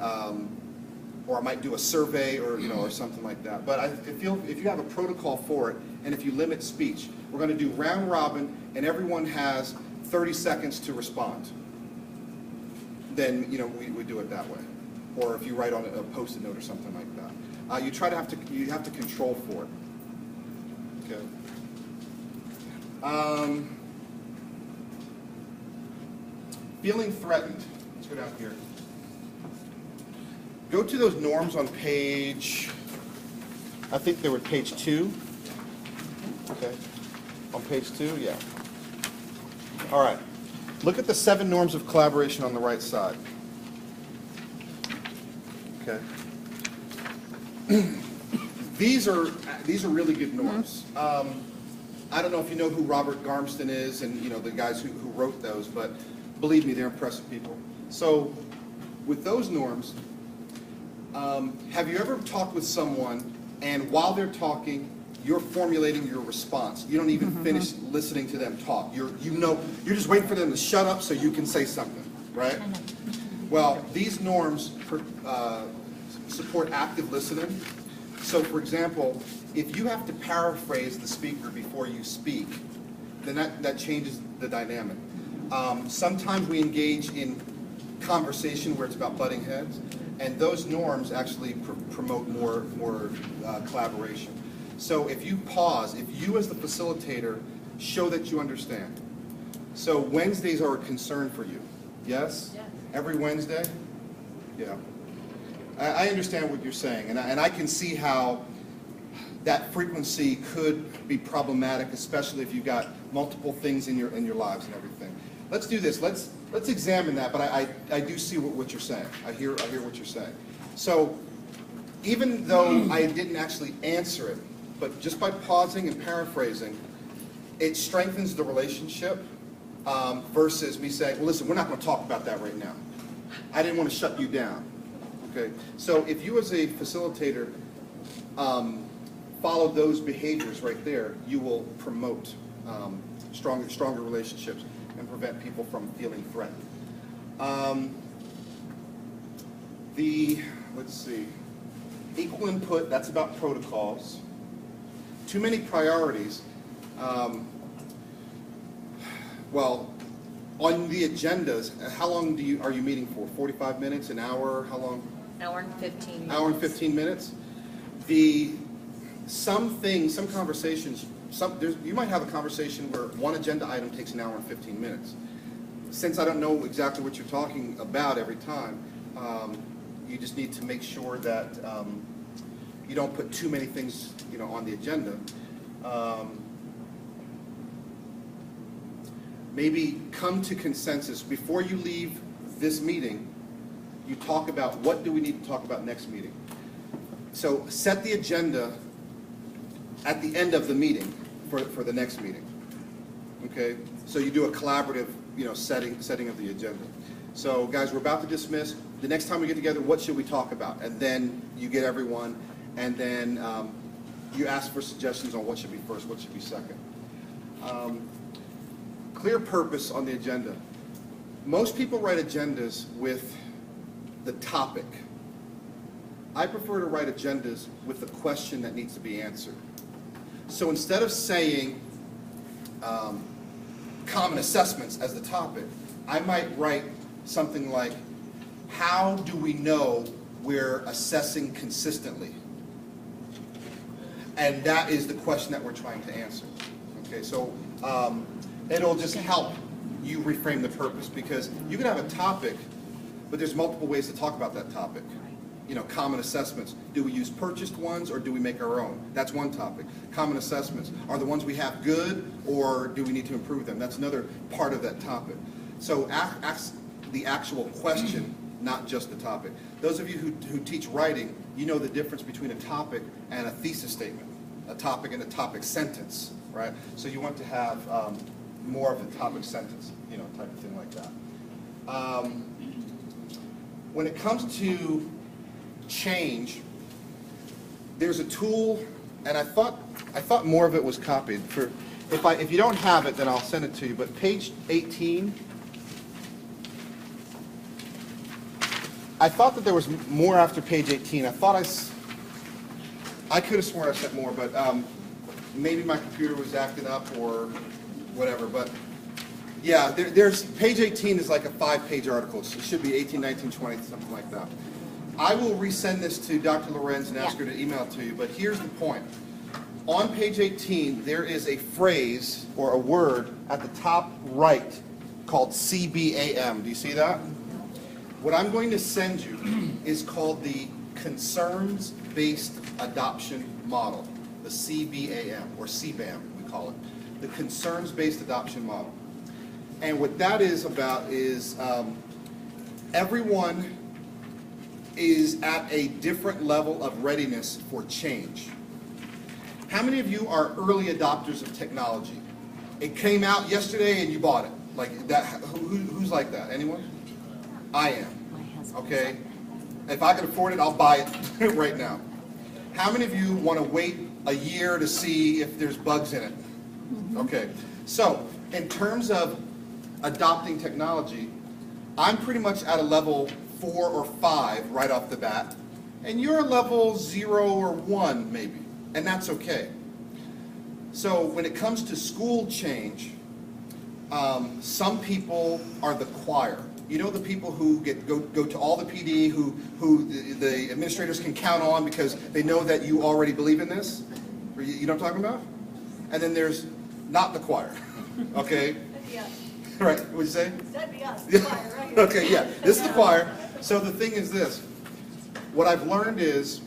or I might do a survey, or or something like that. But if you have a protocol for it, and if you limit speech, we're going to do round robin, and everyone has 30 seconds to respond. Then we do it that way. Or if you write on a Post-it note or something like that, you have to control for it. Okay. Feeling threatened. Let's go down here. Go to those norms on page, I think they were page 2. Okay. On page 2, yeah. All right. Look at the 7 norms of collaboration on the right side. Okay. These are really good norms. I don't know if you know who Robert Garmston is, and the guys who wrote those, but believe me, they're impressive people. So with those norms, have you ever talked with someone, and while they're talking, you're formulating your response? You don't even finish listening to them talk. You're just waiting for them to shut up so you can say something, right? Well, these norms support active listening. So, for example, if you have to paraphrase the speaker before you speak, then that changes the dynamic. Sometimes we engage in conversation where it's about butting heads, and those norms actually promote more collaboration. So if you pause, if you as the facilitator show that you understand. So Wednesdays are a concern for you, yes? Yes. Every Wednesday? Yeah. I understand what you're saying, and I can see how that frequency could be problematic, especially if you've got multiple things in your lives and everything. Let's do this. Let's examine that. But I do see what you're saying. I hear what you're saying. So even though I didn't actually answer it, but just by pausing and paraphrasing, it strengthens the relationship versus me saying, well, listen, we're not going to talk about that right now. I didn't want to shut you down. Okay. So if you as a facilitator follow those behaviors right there, you will promote stronger relationships and prevent people from feeling threatened. Let's see, equal input, that's about protocols. Too many priorities. Well, on the agendas, how long are you meeting for? 45 minutes, an hour, how long? Hour and 15 minutes. Hour and 15 minutes. Some conversations, you might have a conversation where one agenda item takes an hour and 15 minutes. Since I don't know exactly what you're talking about every time, you just need to make sure that you don't put too many things, on the agenda. Maybe come to consensus before you leave this meeting. You talk about what do we need to talk about next meeting. So set the agenda at the end of the meeting for the next meeting. Okay, so you do a collaborative, setting of the agenda. So guys, we're about to dismiss. The next time we get together, what should we talk about? And then you get everyone, and then you ask for suggestions on what should be first, what should be second. Clear purpose on the agenda. Most people write agendas with the topic. I prefer to write agendas with the question that needs to be answered. So instead of saying common assessments as the topic, I might write something like, how do we know we're assessing consistently? And that is the question that we're trying to answer. Okay, so it'll just help you reframe the purpose, because you can have a topic, but there's multiple ways to talk about that topic. You know, common assessments. Do we use purchased ones or do we make our own? That's one topic. Common assessments. Are the ones we have good, or do we need to improve them? That's another part of that topic. So ask the actual question, not just the topic. Those of you who teach writing, you know the difference between a topic and a thesis statement, a topic and a topic sentence, right? So you want to have more of the topic sentence, you know, type of thing like that. When it comes to change, there's a tool, and I thought more of it was copied. If you don't have it, then I'll send it to you. But page 18, I thought that there was more after page 18. I could have sworn I sent more, but maybe my computer was acting up or whatever. But yeah, there's page 18 is like a 5-page article. It should be 18, 19, 20, something like that. I will resend this to Dr. Lorenz and ask her to email it to you, but here's the point. On page 18, there is a phrase or a word at the top right called CBAM. Do you see that? What I'm going to send you is called the Concerns-Based Adoption Model, the CBAM, or CBAM, we call it, the Concerns-Based Adoption Model. And what that is about is everyone is at a different level of readiness for change. How many of you are early adopters of technology? It came out yesterday and you bought it. Like that, who's like that? Anyone? I am. Okay? If I can afford it, I'll buy it right now. How many of you want to wait a year to see if there's bugs in it? Okay. So, in terms of adopting technology, I'm pretty much at a level 4 or 5 right off the bat, and you're a level 0 or 1 maybe, and that's okay. So when it comes to school change, some people are the choir. You know, the people who go to all the PD, who the administrators can count on because they know that you already believe in this? Or you know what I'm talking about? And then there's not the choir, okay? Right, what'd you say? That'd be us, the choir, right? Okay, yeah, this is the choir. So the thing is this, what I've learned is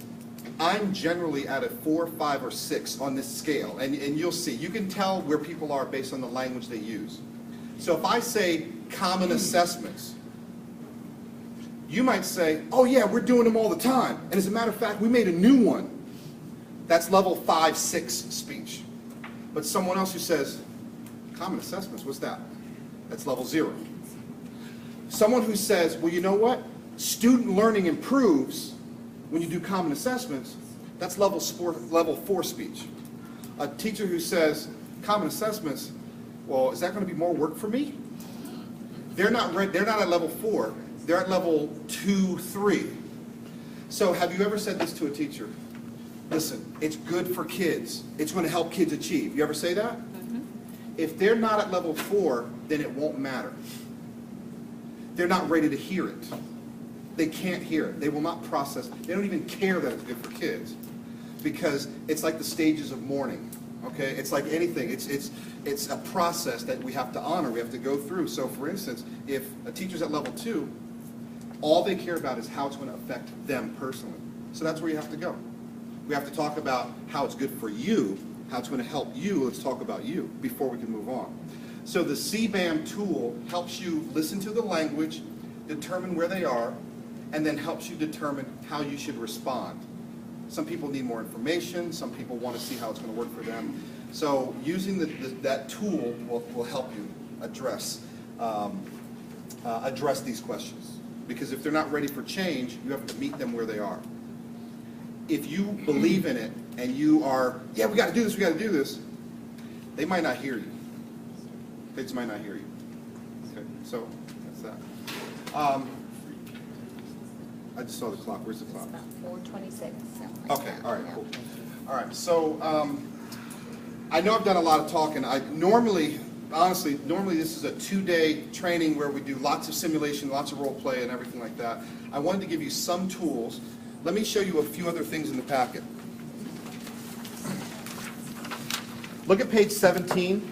I'm generally at a 4, 5, or 6 on this scale, and you'll see, you can tell where people are based on the language they use. So if I say common assessments, you might say, oh yeah, we're doing them all the time, and as a matter of fact, we made a new one. That's level 5, 6 speech. But someone else who says, common assessments, what's that? That's level 0. Someone who says, well, you know what? Student learning improves when you do common assessments. That's level 4 speech. A teacher who says, common assessments, well, is that going to be more work for me? They're not at level 4. They're at level 2, 3. So have you ever said this to a teacher? Listen, it's good for kids. It's going to help kids achieve. You ever say that? If they're not at level 4, then it won't matter. They're not ready to hear it. They can't hear it. They will not process. They don't even care that it's good for kids, because it's like the stages of mourning. Okay, it's like anything. It's a process that we have to honor. We have to go through. So, for instance, if a teacher's at level 2, all they care about is how it's going to affect them personally. So that's where you have to go. We have to talk about how it's good for you, how it's going to help you. Let's talk about you before we can move on. So the CBAM tool helps you listen to the language, determine where they are, and then helps you determine how you should respond. Some people need more information. Some people want to see how it's going to work for them. So using that tool will help you address these questions. Because if they're not ready for change, you have to meet them where they are. If you believe in it and you are, yeah, we got to do this, we got to do this, they might not hear you. They just might not hear you. Okay, so that's that. I just saw the clock. Where's the clock? It's about 4:26. Okay, all right, cool. All right, so I know I've done a lot of talking. Normally honestly, normally this is a 2-day training where we do lots of simulation, lots of role play and everything like that. I wanted to give you some tools. Let me show you a few other things in the packet. Look at page 17.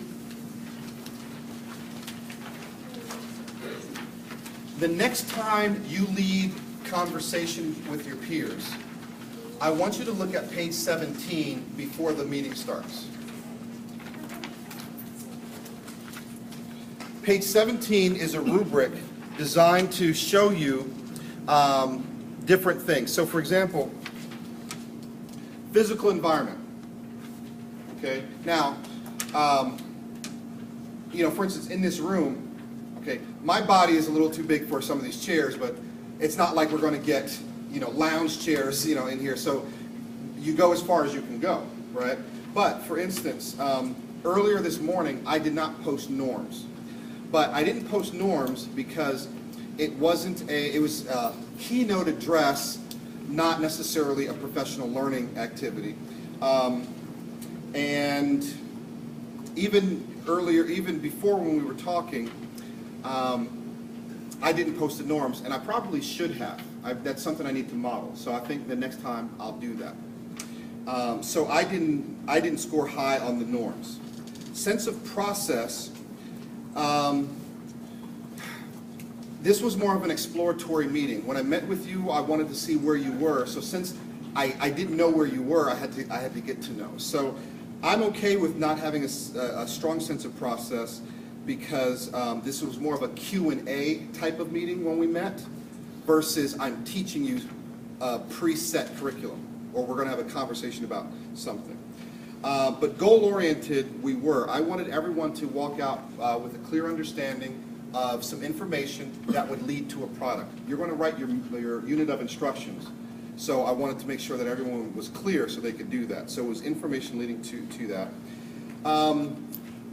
The next time you lead conversation with your peers, I want you to look at page 17 before the meeting starts. Page 17 is a rubric designed to show you different things. So for example, physical environment. Okay, now, for instance, in this room, okay, my body is a little too big for some of these chairs, but it's not like we're going to get, lounge chairs, in here. So you go as far as you can go, right? But for instance, earlier this morning, I did not post norms. But I didn't post norms because it was a keynote address, not necessarily a professional learning activity. And even earlier, even before when we were talking, I didn't post the norms, and I probably should have. That's something I need to model. So I think the next time I'll do that. So I didn't score high on the norms. Sense of process. This was more of an exploratory meeting. When I met with you, I wanted to see where you were. So since I didn't know where you were, I had to get to know. So I'm okay with not having a strong sense of process because this was more of a Q&A type of meeting when we met versus I'm teaching you a preset curriculum or we're going to have a conversation about something. But goal-oriented we were. I wanted everyone to walk out with a clear understanding of some information that would lead to a product. You're going to write your unit of instructions. So I wanted to make sure that everyone was clear so they could do that. So it was information leading to that.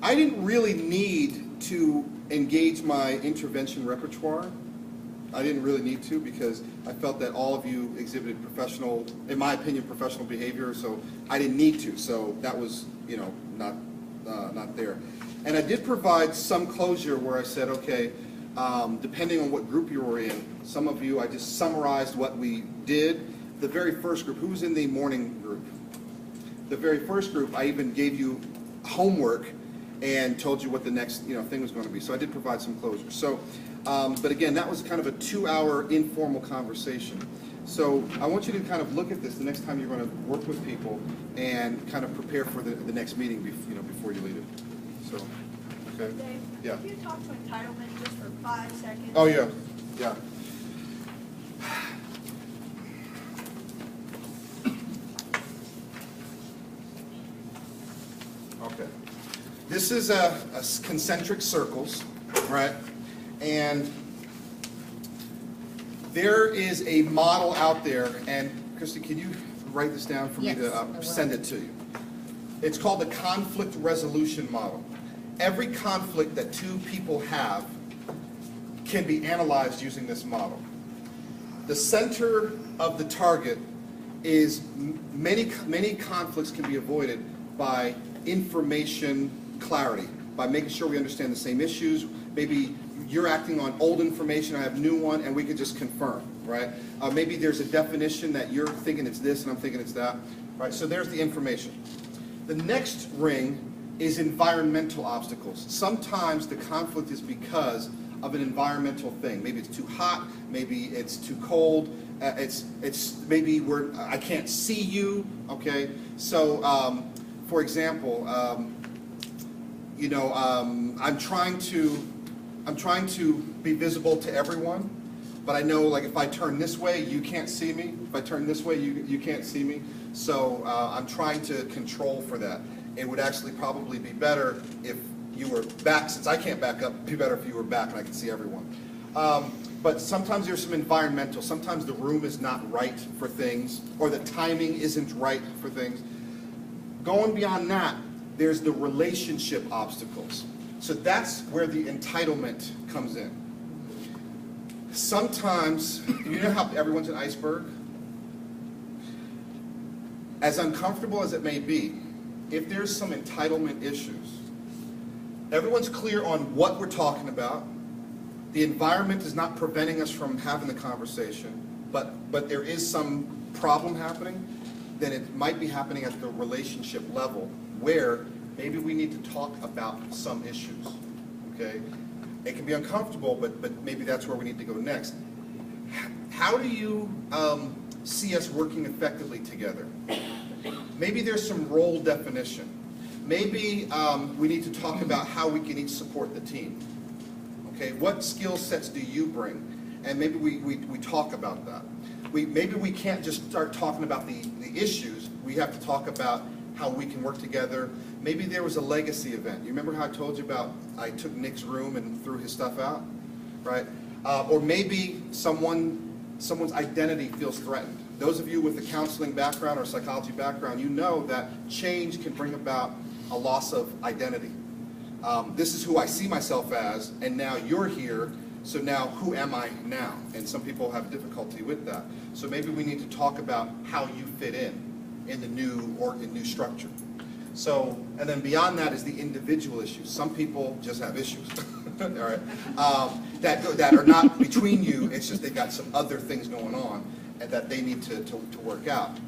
I didn't really need to engage my intervention repertoire. I didn't really need to because I felt that all of you exhibited professional, in my opinion, professional behavior, so I didn't need to. So that was, not there. And I did provide some closure where I said, okay, depending on what group you were in, some of you, I just summarized what we did. The very first group, who was in the morning group? The very first group, I even gave you homework and told you what the next thing was going to be. So I did provide some closure. So, but again, that was kind of a 2-hour informal conversation. So I want you to kind of look at this the next time you're going to work with people and kind of prepare for the next meeting before you leave it. So, okay. Dave, Yeah. can you talk to entitlement just for 5 seconds? Oh, yeah. Yeah. Okay. This is a concentric circles, right? And there is a model out there, and Christy, can you write this down for me to send it to you? It's called the conflict resolution model. Every conflict that two people have can be analyzed using this model. The center of the target is many conflicts can be avoided by information clarity, by making sure we understand the same issues. Maybe you're acting on old information, I have new one, and we could just confirm, right? Maybe there's a definition that you're thinking it's this and I'm thinking it's that, right? So there's the information. The next ring is environmental obstacles. Sometimes the conflict is because of an environmental thing. Maybe it's too hot, maybe it's too cold, maybe I can't see you, okay? So, for example, I'm trying to be visible to everyone, but I know like if I turn this way, you can't see me. If I turn this way, you can't see me. So I'm trying to control for that. It would actually probably be better if you were back, since I can't back up, it'd be better if you were back and I could see everyone. But sometimes there's some environmental, sometimes the room is not right for things, or the timing isn't right for things. Going beyond that, there's the relationship obstacles. So that's where the entitlement comes in. Sometimes, you know how everyone's an iceberg? As uncomfortable as it may be, if there's some entitlement issues, everyone's clear on what we're talking about. The environment is not preventing us from having the conversation, but there is some problem happening, then it might be happening at the relationship level where maybe we need to talk about some issues, okay? It can be uncomfortable, but maybe that's where we need to go next. How do you see us working effectively together? Maybe there's some role definition. Maybe we need to talk about how we can each support the team. Okay, what skill sets do you bring? And maybe we talk about that. Maybe we can't just start talking about the issues. We have to talk about how we can work together. Maybe there was a legacy event. You remember how I told you about I took Nick's room and threw his stuff out, right? Or maybe someone's identity feels threatened. Those of you with a counseling background or psychology background, you know that change can bring about a loss of identity. This is who I see myself as, and now you're here, so now who am I now? And some people have difficulty with that. So maybe we need to talk about how you fit in the new structure. So, and then beyond that is the individual issues. Some people just have issues, all right, that are not between you. It's just they got some other things going on and that they need to work out.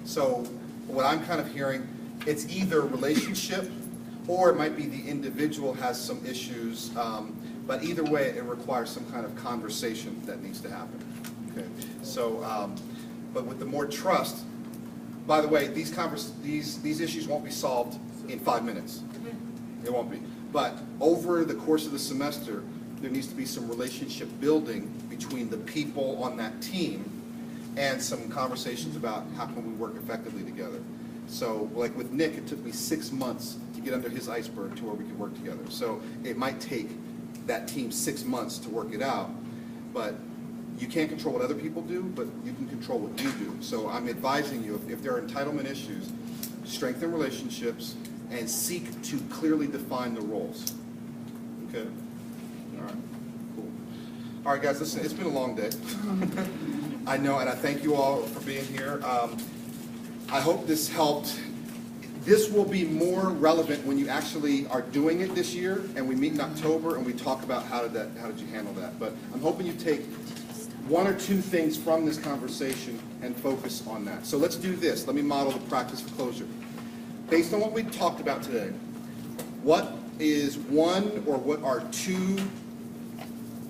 So what I'm kind of hearing, it's either relationship or it might be the individual has some issues, but either way it requires some kind of conversation that needs to happen. Okay, so, but with the more trust, by the way, these issues won't be solved in 5 minutes. It won't be. But over the course of the semester, there needs to be some relationship building between the people on that team and some conversations about how can we work effectively together. So like with Nick, it took me 6 months to get under his iceberg to where we could work together. So it might take that team 6 months to work it out, but you can't control what other people do, but you can control what you do. So I'm advising you, if there are entitlement issues, strengthen relationships and seek to clearly define the roles. Okay? All right, cool. All right, guys, listen, it's been a long day. I know, and I thank you all for being here. I hope this helped. This will be more relevant when you actually are doing it this year, and we meet in October and we talk about how did you handle that. But I'm hoping you take 1 or 2 things from this conversation and focus on that. So let's do this. Let me model the practice for closure. Based on what we talked about today, what is 1 or what are 2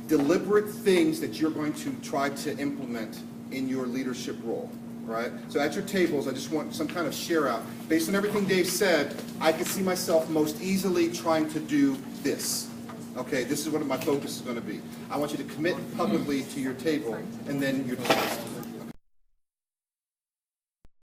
deliberate things that you're going to try to implement in your leadership role? Right? So at your tables, I just want some kind of share out. Based on everything Dave said, I can see myself most easily trying to do this. Okay, this is what my focus is going to be. I want you to commit publicly to your table and then your task.